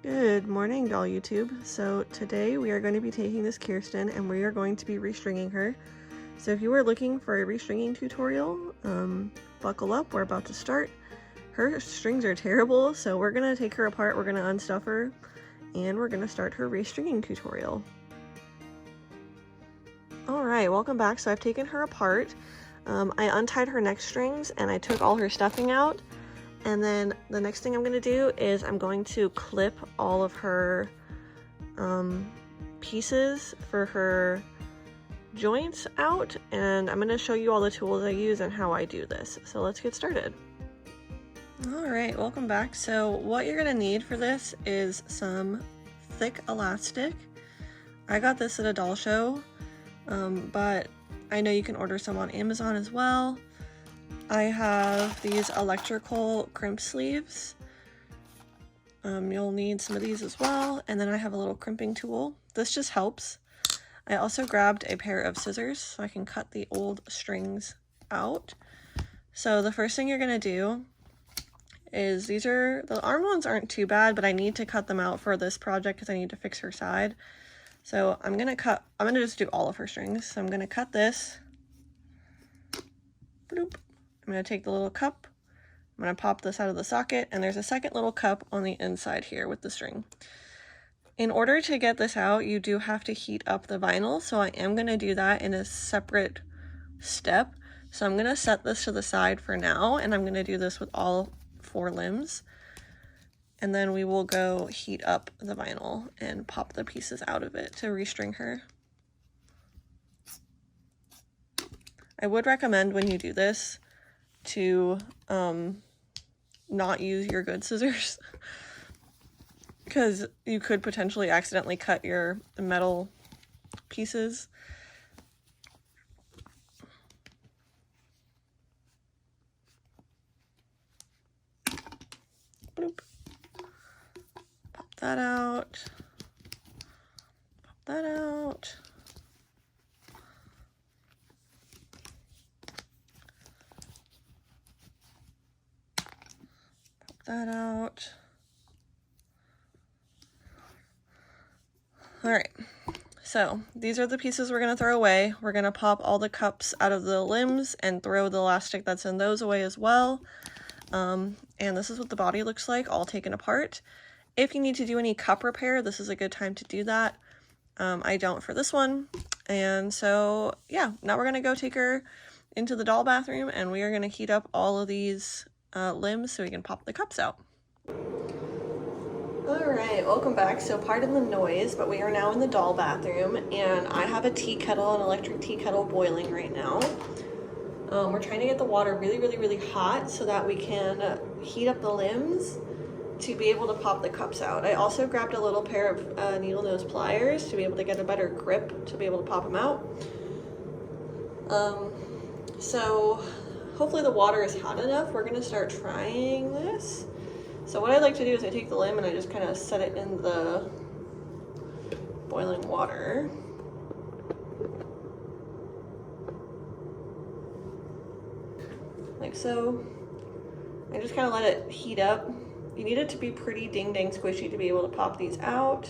Good morning, doll YouTube. So today we are going to be taking this Kirsten and we are going to be restringing her. So if you are looking for a restringing tutorial, buckle up, we're about to start. Her strings are terrible, so we're going to take her apart, we're going to unstuff her, and we're going to start her restringing tutorial. Alright, welcome back. So I've taken her apart. I untied her neck strings and I took all her stuffing out. And then the next thing I'm going to do is I'm going to clip all of her pieces for her joints out, and I'm going to show you all the tools I use and how I do this. So let's get started. Alright, welcome back. So what you're going to need for this is some thick elastic. I got this at a doll show, but I know you can order some on Amazon as well. I have these electrical crimp sleeves. You'll need some of these as well. And then I have a little crimping tool. This just helps. I also grabbed a pair of scissors so I can cut the old strings out. So the first thing you're going to do is the arm ones aren't too bad, but I need to cut them out for this project because I need to fix her side. So I'm going to just do all of her strings. So I'm going to cut this. Bloop. I'm going to take the little cup, I'm going to pop this out of the socket, and there's a second little cup on the inside here with the string. In order to get this out, you do have to heat up the vinyl, so I am going to do that in a separate step. So I'm going to set this to the side for now, and I'm going to do this with all 4 limbs. And then we will go heat up the vinyl and pop the pieces out of it to restring her. I would recommend when you do this to not use your good scissors because you could potentially accidentally cut your metal pieces. Bloop. Pop that out. Pop that out. That out. Alright, so these are the pieces we're going to throw away. We're going to pop all the cups out of the limbs and throw the elastic that's in those away as well. And this is what the body looks like, all taken apart. If you need to do any cup repair, this is a good time to do that. I don't for this one. And so, yeah, now we're going to go take her into the doll bathroom and we are going to heat up all of these limbs so we can pop the cups out. Alright, welcome back. So pardon the noise, but we are now in the doll bathroom and I have a tea kettle, an electric tea kettle boiling right now. We're trying to get the water really hot so that we can heat up the limbs to be able to pop the cups out. I also grabbed a little pair of needle nose pliers to be able to get a better grip to be able to pop them out. So hopefully the water is hot enough. We're going to start trying this. So what I like to do is I take the limb and I just kind of set it in the boiling water. Like so. I just kind of let it heat up. You need it to be pretty ding-dang squishy to be able to pop these out.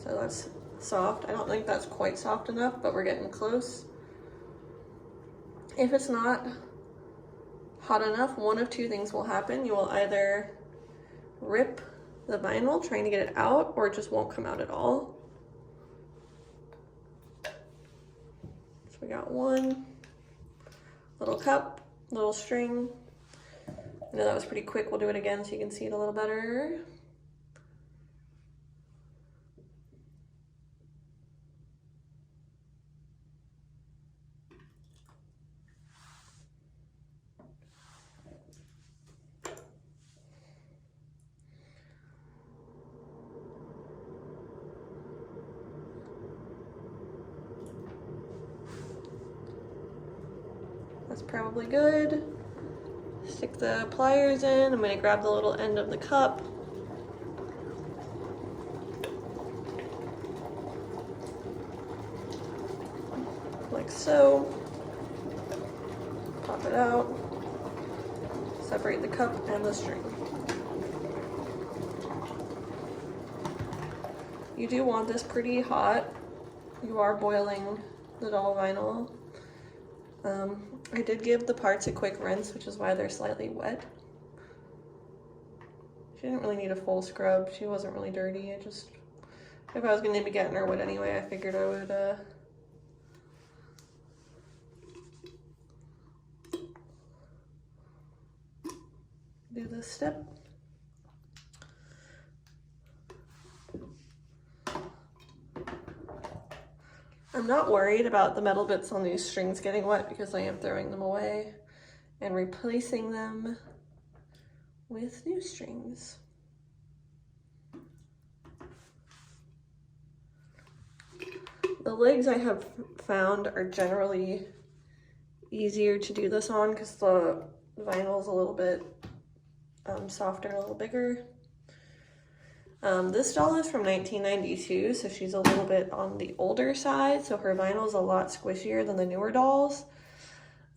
So that's soft. I don't think that's quite soft enough, but we're getting close. If it's not hot enough, one of 2 things will happen. You will either rip the vinyl trying to get it out, or it just won't come out at all. So we got one little cup, little string. I know that was pretty quick. We'll do it again so you can see it a little better. That's probably good. Stick the pliers in. I'm going to grab the little end of the cup. like so. Pop it out, separate the cup and the string. You do want this pretty hot. You are boiling the doll vinyl. I did give the parts a quick rinse, which is why they're slightly wet. She didn't really need a full scrub. She wasn't really dirty. If I was going to be getting her wet anyway, I figured I would do this step. I'm not worried about the metal bits on these strings getting wet because I am throwing them away and replacing them with new strings. The legs I have found are generally easier to do this on because the vinyl is a little bit softer, a little bigger. This doll is from 1992, so she's a little bit on the older side, so her vinyl is a lot squishier than the newer dolls.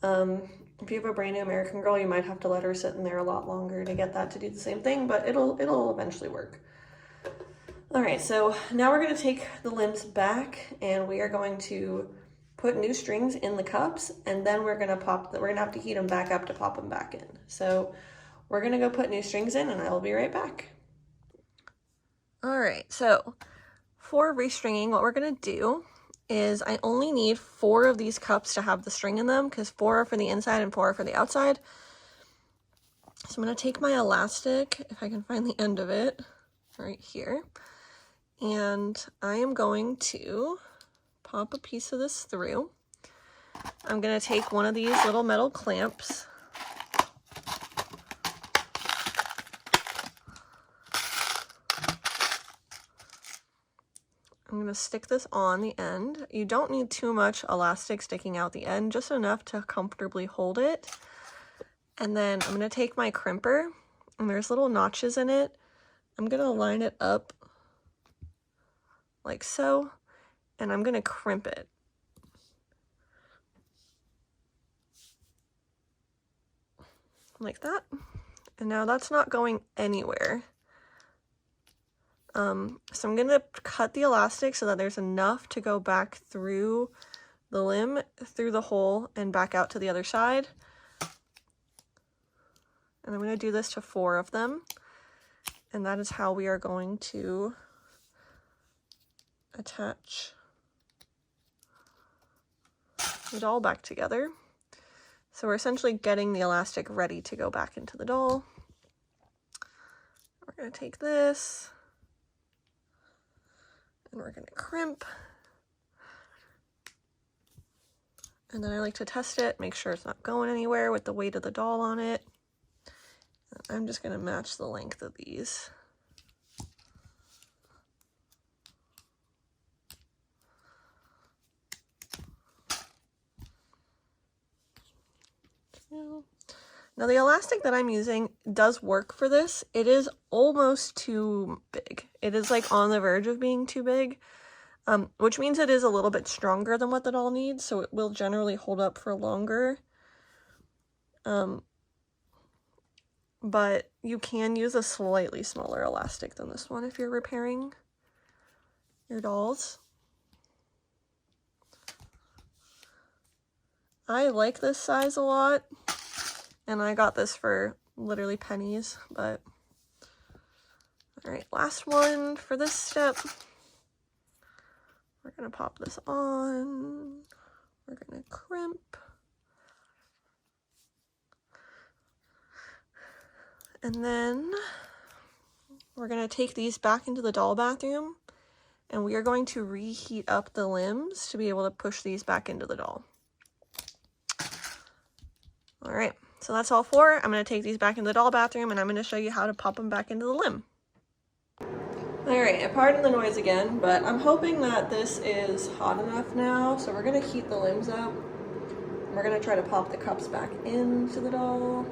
If you have a brand new American Girl, you might have to let her sit in there a lot longer to get that to do the same thing, but it'll eventually work. All right, so now we're going to take the limbs back and we are going to put new strings in the cups, and then we're going to have to heat them back up to pop them back in. So we're going to go put new strings in and I will be right back. All right, so for restringing, what we're going to do is I only need 4 of these cups to have the string in them because 4 are for the inside and 4 are for the outside. So I'm going to take my elastic, if I can find the end of it, right here. And I am going to pop a piece of this through. I'm going to take one of these little metal clamps. I'm going to stick this on the end. You don't need too much elastic sticking out the end, just enough to comfortably hold it. And then I'm going to take my crimper, and there's little notches in it. I'm going to line it up like so, and I'm going to crimp it. Like that. And now that's not going anywhere. So I'm going to cut the elastic so that there's enough to go back through the limb, through the hole, and back out to the other side. And I'm going to do this to 4 of them. And that is how we are going to attach it all back together. So we're essentially getting the elastic ready to go back into the doll. We're going to take this and we're going to crimp. And then I like to test it, make sure it's not going anywhere with the weight of the doll on it. I'm just going to match the length of these. Now the elastic that I'm using does work for this. It is almost too big. It is like on the verge of being too big, which means it is a little bit stronger than what the doll needs, so it will generally hold up for longer. But you can use a slightly smaller elastic than this one if you're repairing your dolls. I like this size a lot, and I got this for literally pennies, but all right, last one for this step. We're gonna pop this on, we're gonna crimp, and then we're gonna take these back into the doll bathroom, and we are going to reheat up the limbs to be able to push these back into the doll. All right, so that's all 4. I'm going to take these back into the doll bathroom, and I'm going to show you how to pop them back into the limb. All right, pardon the noise again, but I'm hoping that this is hot enough now. So we're going to heat the limbs up. We're going to try to pop the cups back into the doll.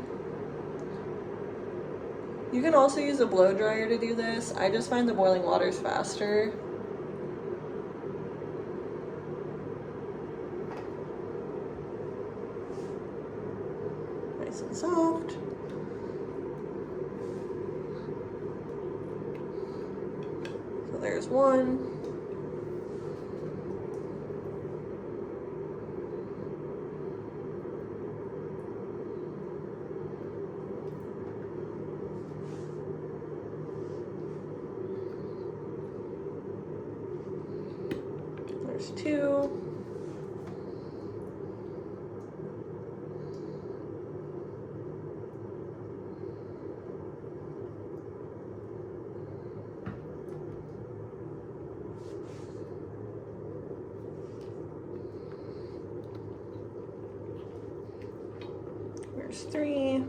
You can also use a blow dryer to do this. I just find the boiling water's faster. nice and soft. So there's one. There's two. There's three.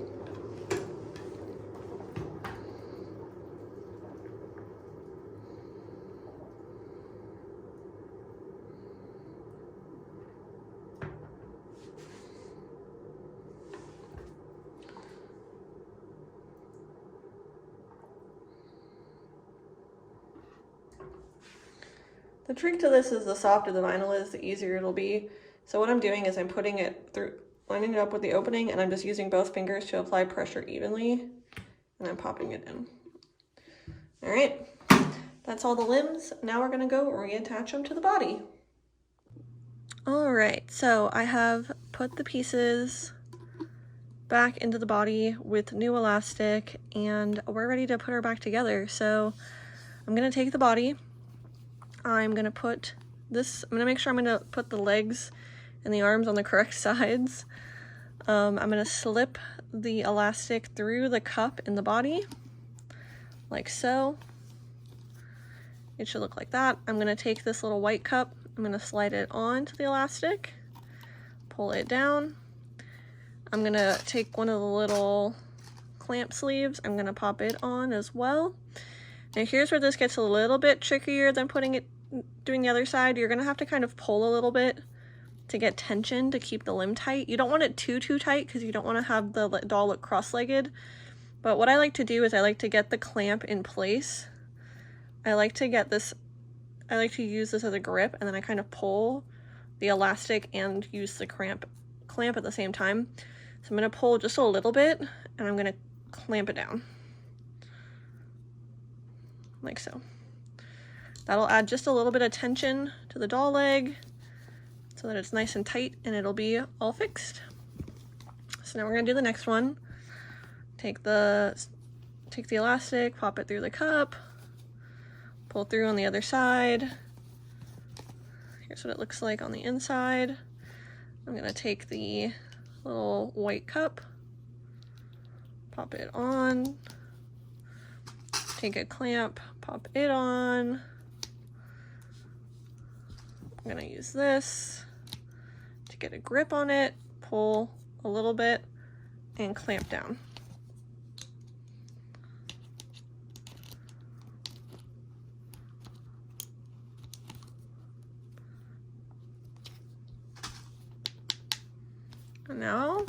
The trick to this is the softer the vinyl is, the easier it'll be. So what I'm doing is I'm putting it through, lining it up with the opening, and I'm just using both fingers to apply pressure evenly, and I'm popping it in. All right, that's all the limbs. Now we're gonna go reattach them to the body. All right, so I have put the pieces back into the body with new elastic, and we're ready to put her back together. So I'm gonna take the body. I'm gonna put this, I'm gonna make sure I'm gonna put the legs and the arms on the correct sides. I'm gonna slip the elastic through the cup in the body, like so. It should look like that. I'm gonna take this little white cup, I'm gonna slide it onto the elastic, pull it down. I'm gonna take one of the little clamp sleeves, I'm gonna pop it on as well. Now here's where this gets a little bit trickier than doing the other side. You're gonna have to kind of pull a little bit to get tension to keep the limb tight. You don't want it too tight because you don't want to have the doll look cross-legged. But what I like to do is I like to get the clamp in place. I like to use this as a grip, and then I kind of pull the elastic and use the clamp at the same time. So I'm gonna pull just a little bit, and I'm gonna clamp it down. Like so. That'll add just a little bit of tension to the doll leg so that it's nice and tight and it'll be all fixed. So now we're gonna do the next one. Take the elastic, pop it through the cup, pull through on the other side. Here's what it looks like on the inside. I'm gonna take the little white cup, pop it on, take a clamp, pop it on. I'm gonna use this to get a grip on it, pull a little bit, and clamp down. And now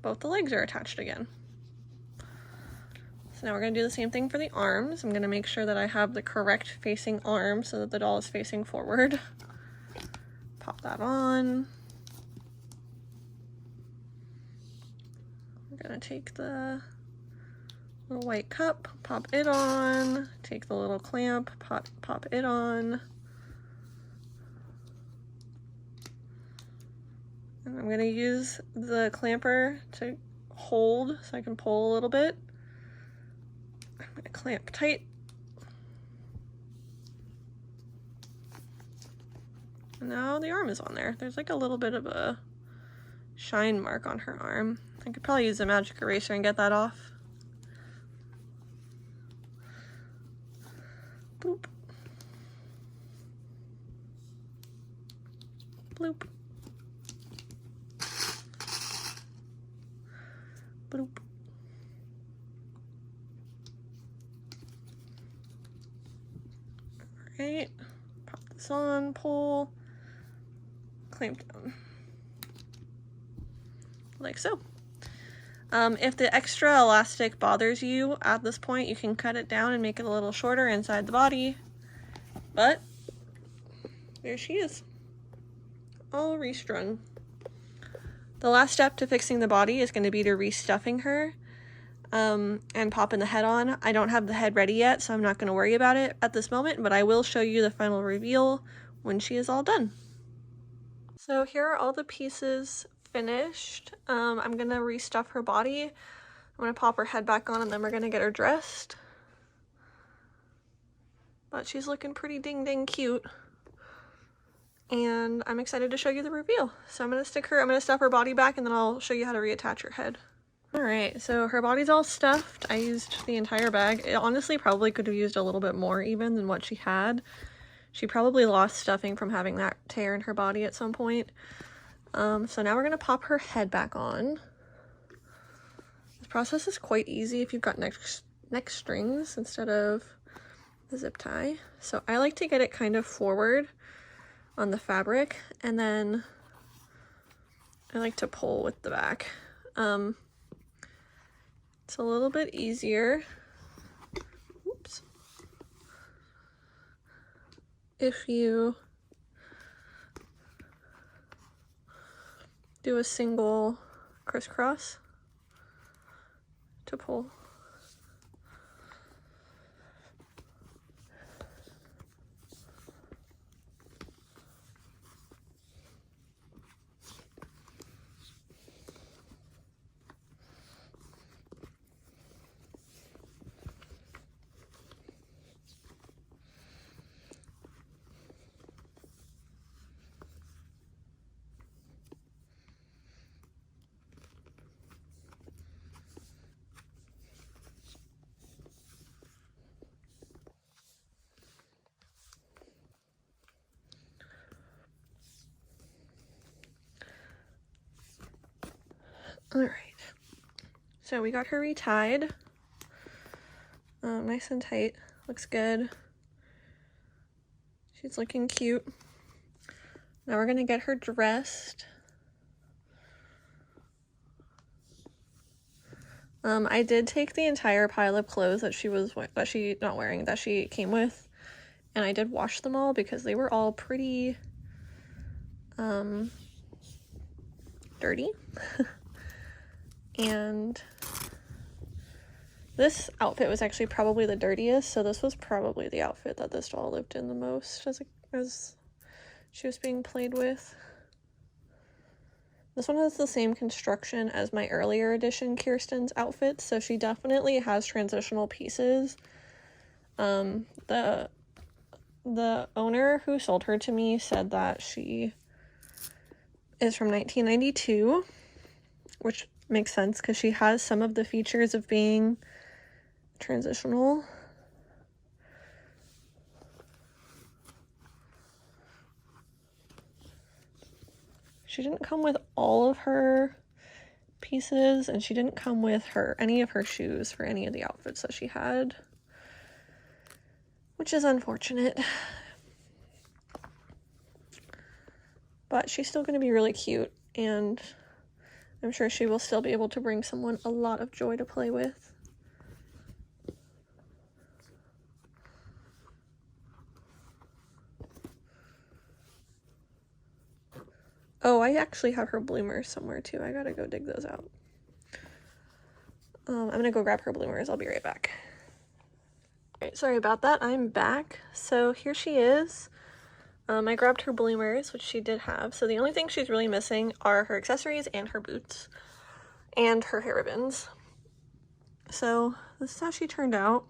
both the legs are attached again. So now we're gonna do the same thing for the arms. I'm gonna make sure that I have the correct facing arm so that the doll is facing forward. Pop that on. I'm gonna take the little white cup, pop it on, take the little clamp, pop it on. And I'm gonna use the clamper to hold so I can pull a little bit. I'm gonna clamp tight. And now the arm is on there. There's like a little bit of a shine mark on her arm. I could probably use a magic eraser and get that off. Bloop. Bloop. Bloop. Alright, pop this on, pull, clamp down. Like so. If the extra elastic bothers you at this point, you can cut it down and make it a little shorter inside the body. But there she is, all restrung. The last step to fixing the body is going to be to restuffing her and popping the head on. I don't have the head ready yet, so I'm not going to worry about it at this moment, but I will show you the final reveal when she is all done. So here are all the pieces finished. I'm going to restuff her body. I'm going to pop her head back on, and then we're going to get her dressed. But she's looking pretty ding cute. And I'm excited to show you the reveal. So I'm going to stuff her body back, and then I'll show you how to reattach her head. Alright, so her body's all stuffed. I used the entire bag. It honestly probably could have used a little bit more even than what she had. She probably lost stuffing from having that tear in her body at some point. So now we're going to pop her head back on. This process is quite easy if you've got neck strings instead of the zip tie. So I like to get it kind of forward on the fabric, and then I like to pull with the back. It's a little bit easier. Oops. If you do a single crisscross to pull. Alright, so we got her retied, nice and tight, looks good. She's looking cute. Now we're gonna get her dressed. I did take the entire pile of clothes that she came with, and I did wash them all because they were all pretty, dirty. And this outfit was actually probably the dirtiest, so this was probably the outfit that this doll lived in the most as she was being played with. This one has the same construction as my earlier edition Kirsten's outfit, so she definitely has transitional pieces. The owner who sold her to me said that she is from 1992, which makes sense because she has some of the features of being transitional. She didn't come with all of her pieces, and she didn't come with any of her shoes for any of the outfits that she had, which is unfortunate. But she's still going to be really cute, and I'm sure she will still be able to bring someone a lot of joy to play with. Oh, I actually have her bloomers somewhere too. I gotta go dig those out. I'm gonna go grab her bloomers. I'll be right back. Alright, sorry about that. I'm back. So here she is. I grabbed her bloomers, which she did have. So the only thing she's really missing are her accessories and her boots and her hair ribbons. So this is how she turned out.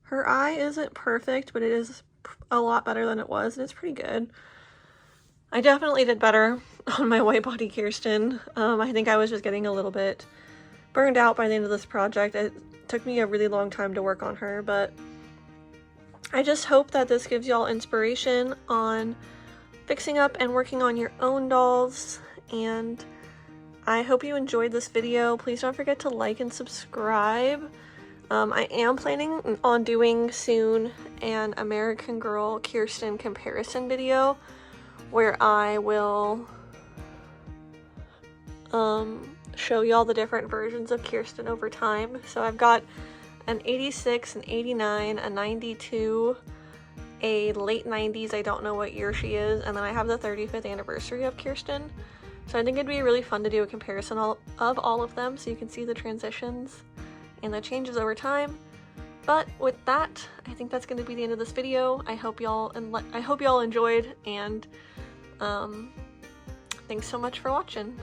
Her eye isn't perfect, but it is a lot better than it was, and it's pretty good. I definitely did better on my white body Kirsten. I think I was just getting a little bit burned out by the end of this project. It took me a really long time to work on her, but I just hope that this gives y'all inspiration on fixing up and working on your own dolls, and I hope you enjoyed this video. Please don't forget to like and subscribe. I am planning on doing soon an American Girl Kirsten comparison video where I will show y'all the different versions of Kirsten over time. So I've got an 86, an 89, a 92, a late 90s, I don't know what year she is, and then I have the 35th anniversary of Kirsten. So I think it'd be really fun to do a comparison of all of them so you can see the transitions and the changes over time. But with that, I think that's going to be the end of this video. I hope y'all enjoyed, and thanks so much for watching.